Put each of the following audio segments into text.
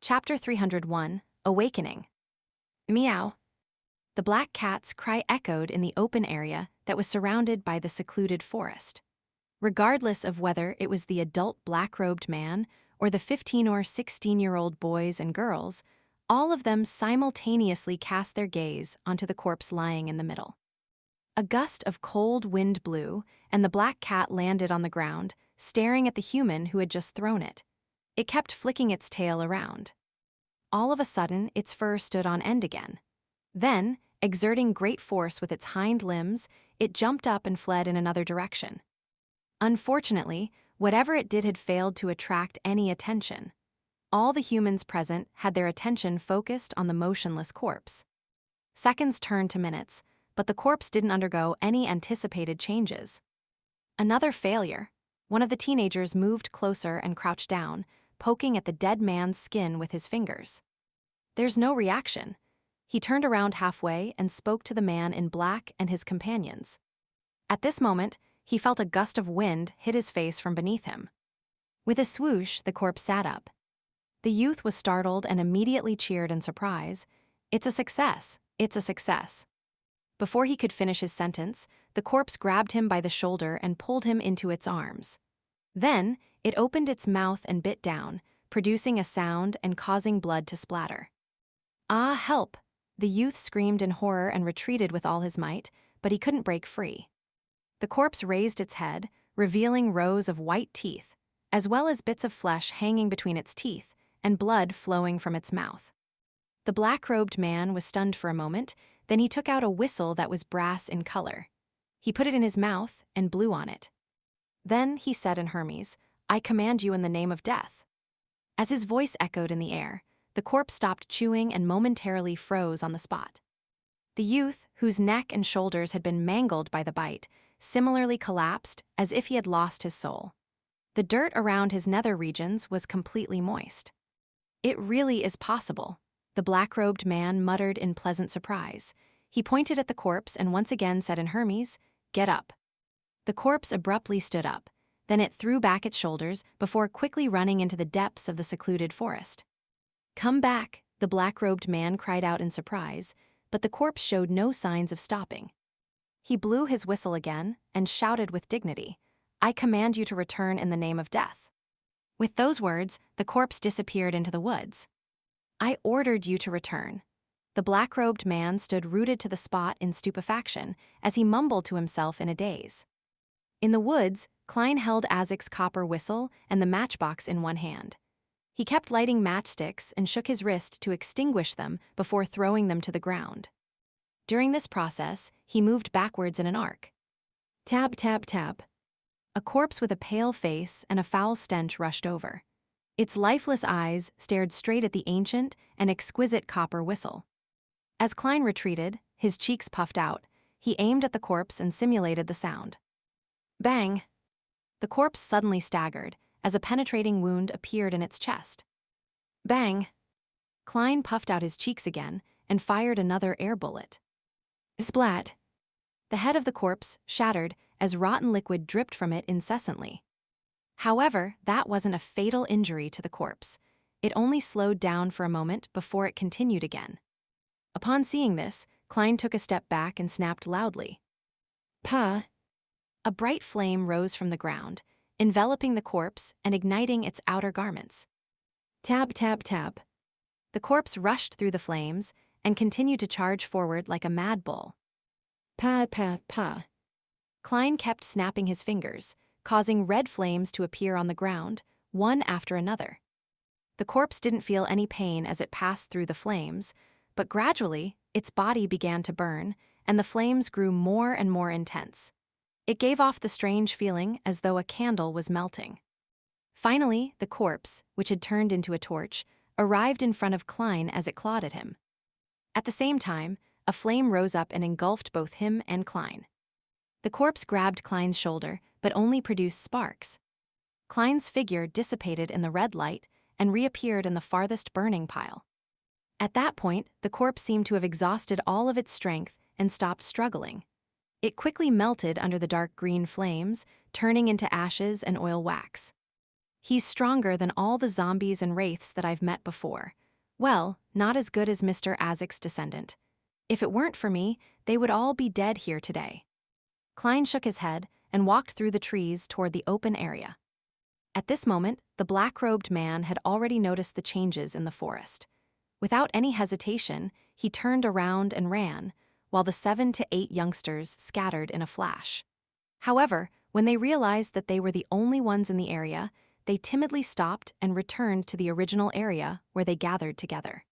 Chapter 301, Awakening. Meow. The black cat's cry echoed in the open area that was surrounded by the secluded forest. Regardless of whether it was the adult black-robed man or the 15 or 16-year-old boys and girls, all of them simultaneously cast their gaze onto the corpse lying in the middle. A gust of cold wind blew, and the black cat landed on the ground, staring at the human who had just thrown it. It kept flicking its tail around. All of a sudden, its fur stood on end again. Then, exerting great force with its hind limbs, it jumped up and fled in another direction. Unfortunately, whatever it did had failed to attract any attention. All the humans present had their attention focused on the motionless corpse. Seconds turned to minutes, but the corpse didn't undergo any anticipated changes. Another failure. One of the teenagers moved closer and crouched down, poking at the dead man's skin with his fingers. There's no reaction. He turned around halfway and spoke to the man in black and his companions. At this moment, he felt a gust of wind hit his face from beneath him. With a swoosh, the corpse sat up. The youth was startled and immediately cheered in surprise. "It's a success! It's a success!" Before he could finish his sentence, the corpse grabbed him by the shoulder and pulled him into its arms. Then, it opened its mouth and bit down, producing a sound and causing blood to splatter. "Ah, help!" The youth screamed in horror and retreated with all his might, but he couldn't break free. The corpse raised its head, revealing rows of white teeth, as well as bits of flesh hanging between its teeth and blood flowing from its mouth. The black-robed man was stunned for a moment, then he took out a whistle that was brass in color. He put it in his mouth and blew on it. Then he said in Hermes, "I command you in the name of death." As his voice echoed in the air, the corpse stopped chewing and momentarily froze on the spot. The youth, whose neck and shoulders had been mangled by the bite, similarly collapsed as if he had lost his soul. The dirt around his nether regions was completely moist. "It really is possible," the black-robed man muttered in pleasant surprise. He pointed at the corpse and once again said in Hermes, "Get up." The corpse abruptly stood up. Then it threw back its shoulders before quickly running into the depths of the secluded forest. "Come back," the black-robed man cried out in surprise, but the corpse showed no signs of stopping. He blew his whistle again and shouted with dignity, "I command you to return in the name of death." With those words, the corpse disappeared into the woods. "I ordered you to return." The black-robed man stood rooted to the spot in stupefaction as he mumbled to himself in a daze. In the woods, Klein held Azek's copper whistle and the matchbox in one hand. He kept lighting matchsticks and shook his wrist to extinguish them before throwing them to the ground. During this process, he moved backwards in an arc. Tap, tap, tap. A corpse with a pale face and a foul stench rushed over. Its lifeless eyes stared straight at the ancient and exquisite copper whistle. As Klein retreated, his cheeks puffed out, he aimed at the corpse and simulated the sound. Bang! The corpse suddenly staggered as a penetrating wound appeared in its chest. Bang! Klein puffed out his cheeks again and fired another air bullet. Splat! The head of the corpse shattered as rotten liquid dripped from it incessantly. However, that wasn't a fatal injury to the corpse. It only slowed down for a moment before it continued again. Upon seeing this, Klein took a step back and snapped loudly. Puh! A bright flame rose from the ground, enveloping the corpse and igniting its outer garments. Tab, tab, tab. The corpse rushed through the flames and continued to charge forward like a mad bull. Pa, pa, pa. Klein kept snapping his fingers, causing red flames to appear on the ground, one after another. The corpse didn't feel any pain as it passed through the flames, but gradually, its body began to burn, and the flames grew more and more intense. It gave off the strange feeling as though a candle was melting. Finally, the corpse, which had turned into a torch, arrived in front of Klein as it clawed at him. At the same time, a flame rose up and engulfed both him and Klein. The corpse grabbed Klein's shoulder, but only produced sparks. Klein's figure dissipated in the red light and reappeared in the farthest burning pile. At that point, the corpse seemed to have exhausted all of its strength and stopped struggling. It quickly melted under the dark green flames, turning into ashes and oil wax. He's stronger than all the zombies and wraiths that I've met before. Well, not as good as Mr. Azek's descendant. If it weren't for me, they would all be dead here today. Klein shook his head and walked through the trees toward the open area. At this moment, the black-robed man had already noticed the changes in the forest. Without any hesitation, he turned around and ran, while the 7 to 8 youngsters scattered in a flash. However, when they realized that they were the only ones in the area, they timidly stopped and returned to the original area where they gathered together.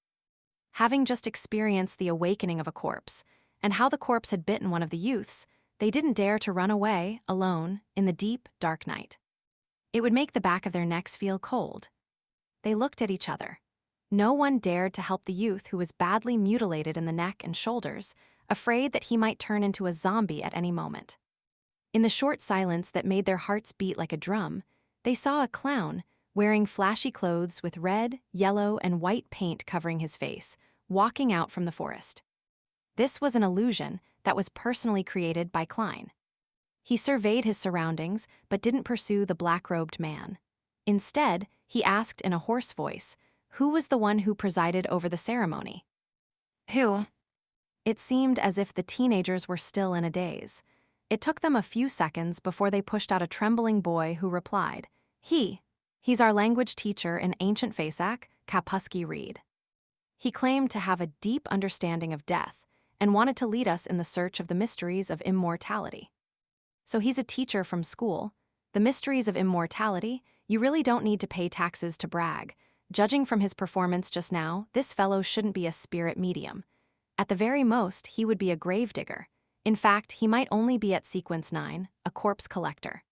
Having just experienced the awakening of a corpse, and how the corpse had bitten one of the youths, they didn't dare to run away, alone, in the deep, dark night. It would make the back of their necks feel cold. They looked at each other. No one dared to help the youth who was badly mutilated in the neck and shoulders, afraid that he might turn into a zombie at any moment. In the short silence that made their hearts beat like a drum, they saw a clown, wearing flashy clothes with red, yellow, and white paint covering his face, walking out from the forest. This was an illusion that was personally created by Klein. He surveyed his surroundings but didn't pursue the black-robed man. Instead, he asked in a hoarse voice, who was the one who presided over the ceremony? Who? It seemed as if the teenagers were still in a daze. It took them a few seconds before they pushed out a trembling boy who replied, He's our language teacher in ancient Fasak, Kapusky Reed. He claimed to have a deep understanding of death and wanted to lead us in the search of the mysteries of immortality. So he's a teacher from school. The mysteries of immortality, you really don't need to pay taxes to brag. Judging from his performance just now, this fellow shouldn't be a spirit medium. At the very most, he would be a gravedigger. In fact, he might only be at Sequence 9, a corpse collector.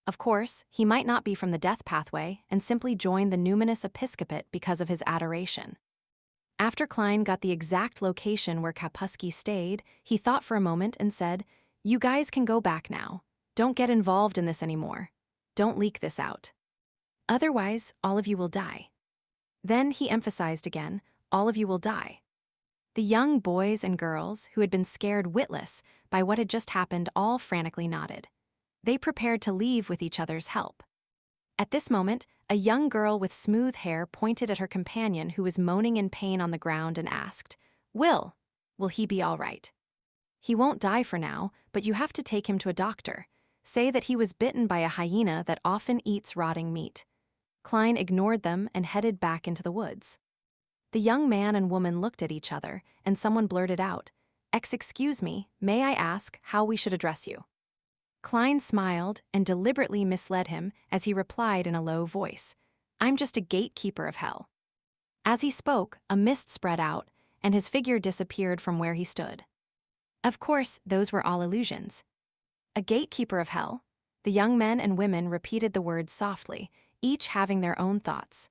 Of course, he might not be from the death pathway and simply join the numinous episcopate because of his adoration. After Klein got the exact location where Kapusky stayed, he thought for a moment and said, You guys can go back now. Don't get involved in this anymore. Don't leak this out. Otherwise, all of you will die. Then he emphasized again, all of you will die. The young boys and girls, who had been scared witless by what had just happened, all frantically nodded. They prepared to leave with each other's help. At this moment, a young girl with smooth hair pointed at her companion who was moaning in pain on the ground and asked, Will he be all right? He won't die for now, but you have to take him to a doctor. Say that he was bitten by a hyena that often eats rotting meat. Klein ignored them and headed back into the woods. The young man and woman looked at each other, and someone blurted out, Excuse me, may I ask how we should address you? Klein smiled and deliberately misled him as he replied in a low voice, I'm just a gatekeeper of hell. As he spoke, a mist spread out, and his figure disappeared from where he stood. Of course, those were all illusions. A gatekeeper of hell? The young men and women repeated the words softly, each having their own thoughts.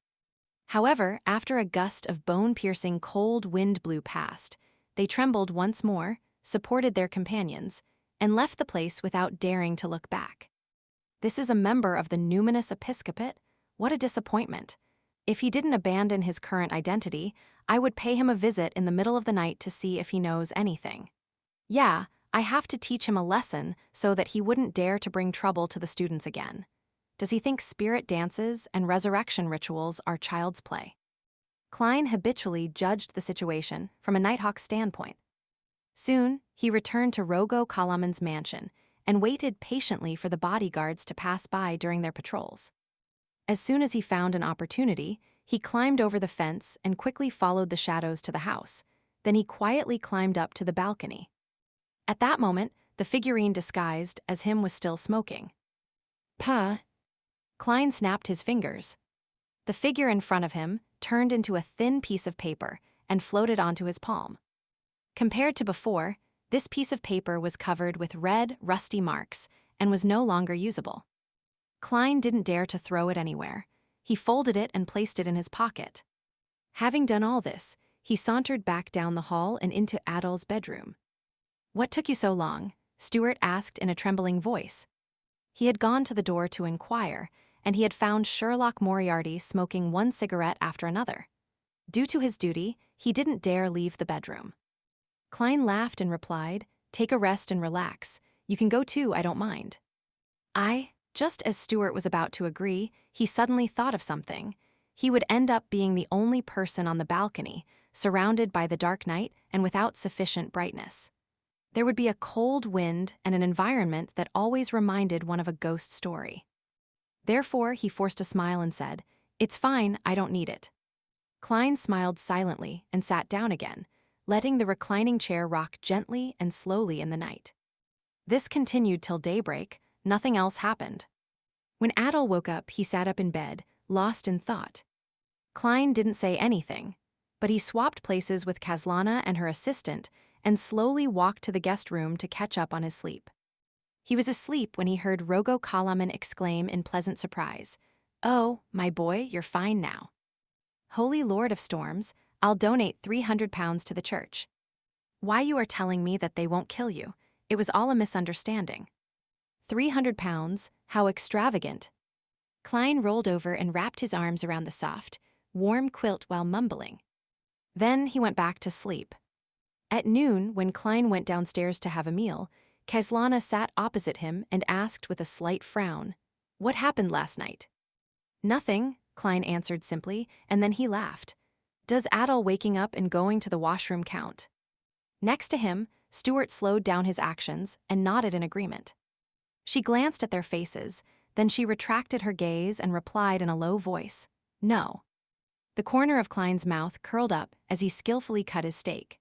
However, after a gust of bone-piercing cold wind blew past, they trembled once more, supported their companions, and left the place without daring to look back. This is a member of the numinous episcopate? What a disappointment. If he didn't abandon his current identity, I would pay him a visit in the middle of the night to see if he knows anything. Yeah, I have to teach him a lesson so that he wouldn't dare to bring trouble to the students again. Does he think spirit dances and resurrection rituals are child's play? Klein habitually judged the situation from a Nighthawk standpoint. Soon, he returned to Rogo Kalaman's mansion and waited patiently for the bodyguards to pass by during their patrols. As soon as he found an opportunity, he climbed over the fence and quickly followed the shadows to the house. Then he quietly climbed up to the balcony. At that moment, the figurine disguised as him was still smoking. Puh! Klein snapped his fingers. The figure in front of him turned into a thin piece of paper and floated onto his palm. Compared to before, this piece of paper was covered with red, rusty marks and was no longer usable. Klein didn't dare to throw it anywhere. He folded it and placed it in his pocket. Having done all this, he sauntered back down the hall and into Adol's bedroom. What took you so long? Stuart asked in a trembling voice. He had gone to the door to inquire, and he had found Sherlock Moriarty smoking one cigarette after another. Due to his duty, he didn't dare leave the bedroom. Klein laughed and replied, Take a rest and relax. You can go too, I don't mind. Just as Stuart was about to agree, he suddenly thought of something. He would end up being the only person on the balcony, surrounded by the dark night and without sufficient brightness. There would be a cold wind and an environment that always reminded one of a ghost story. Therefore, he forced a smile and said, "It's fine, I don't need it." Klein smiled silently and sat down again, letting the reclining chair rock gently and slowly in the night. This continued till daybreak. Nothing else happened. When Adel woke up, he sat up in bed, lost in thought. Klein didn't say anything, but he swapped places with Kaslana and her assistant and slowly walked to the guest room to catch up on his sleep. He was asleep when he heard Rogo Kalaman exclaim in pleasant surprise, "Oh, my boy, you're fine now. Holy Lord of Storms, I'll donate 300 pounds to the church." "Why you are telling me that they won't kill you? It was all a misunderstanding." 300 pounds, how extravagant. Klein rolled over and wrapped his arms around the soft, warm quilt while mumbling. Then he went back to sleep. At noon, when Klein went downstairs to have a meal, Kaslana sat opposite him and asked with a slight frown, "What happened last night?" "Nothing," Klein answered simply, and then he laughed. "Does Adel waking up and going to the washroom count?" Next to him, Stuart slowed down his actions and nodded in agreement. She glanced at their faces, then she retracted her gaze and replied in a low voice, "No." The corner of Klein's mouth curled up as he skillfully cut his steak.